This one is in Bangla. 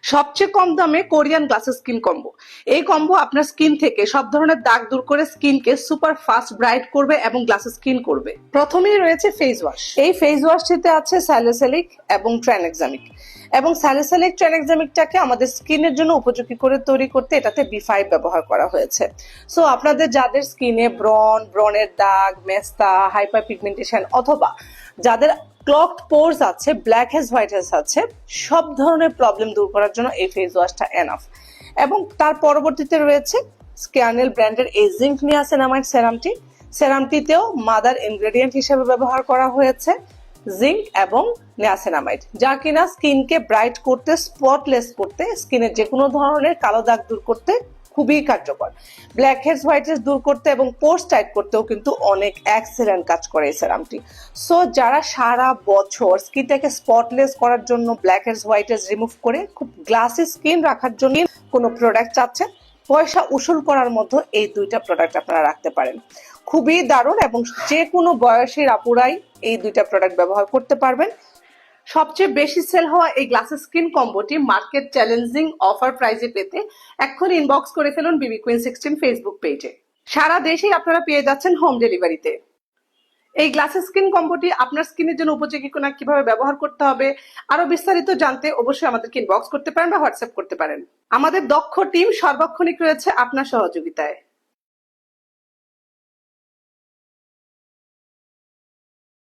সবচেয়ে কম দামে কোরিয়ান গ্লাসেস স্কিন কম্বো। এই কম্বো আপনার স্কিন থেকে সব ধরনের দাগ দূর করে স্কিনকে সুপার ফাস্ট ব্রাইট করবে এবং গ্লাসেস স্কিন করবে। প্রথমেই রয়েছে ফেস ওয়াশ। এই ফেস ওয়াশটিতে আছে স্যালিসাইলিক এবং ট্রানএক্সামিক, এবং স্যালিসাইলিক ট্রানএক্সামিকটাকে আমাদের স্কিনের জন্য উপযোগী করে তৈরি করতে এটাতে B5 ব্যবহার করা হয়েছে। সো আপনাদের যাদের স্কিনে ব্রণের দাগ, মেস্তা, হাইপার পিগমেন্টেশন অথবা যাদের ক্লগড পোরস আছে, ব্ল্যাক হেডস, হোয়াইট হেডস আছে, সব ধরনের প্রবলেম দূর করার জন্য এই ফেস ওয়াশটা এনাফ। এবং তার পরবর্তীতে রয়েছে স্ক্যানেল ব্র্যান্ডের এই জিঙ্ক নিয়াসিনামাইড সেরামটি। সেরামটিতেও মাদার ইনগ্রেডিয়েন্ট হিসেবে ব্যবহার করা হয়েছে জিঙ্ক এবং নিয়াসিনামাইড, যা কিনা স্কিনকে ব্রাইট করতে, স্পটলেস করতে, স্কিনের যে কোনো ধরনের কালো দাগ দূর করতে খুবই কার্যকর। ব্ল্যাক হেডস, হোয়াইট হেডস দূর করতে এবং পোর্স টাইট করতেও কিন্তু অনেক এক্সেলেন্ট কাজ করে এই সেরামটি। সো যারা সারা বছর স্কিনটাকে স্পটলেস করার জন্য, black heads, white heads remove করে খুব গ্লাসি স্কিন রাখার জন্য কোনো প্রোডাক্ট চাচ্ছেন, পয়সা উসুল করার মধ্যে এই দুইটা প্রোডাক্ট আপনারা রাখতে পারেন। খুবই দারুণ, এবং যে কোনো বয়সের আপুরাই এই দুইটা প্রোডাক্ট ব্যবহার করতে পারবেন। সবচেয়ে বেশি সেল হওয়া এই গ্লাসেস স্কিন কম্বোটি মার্কেট চ্যালেঞ্জিং অফার প্রাইজে পেতে এখন ইনবক্স করে ফেলুন বিবি কুইন 16 ফেসবুক পেজে। সারা দেশেই আপনারা পেয়ে যাচ্ছেন হোম ডেলিভারিতে। এই গ্লাসেস স্কিন কম্বোটি আপনার স্কিনের জন্য উপযোগী কিনা, কিভাবে ব্যবহার করতে হবে, আরো বিস্তারিত জানতে অবশ্যই আমাদেরকে ইনবক্স করতে পারেন বা হোয়াটসঅ্যাপ করতে পারেন। আমাদের দক্ষ টিম সর্বক্ষণিক রয়েছে আপনার সহযোগিতায়।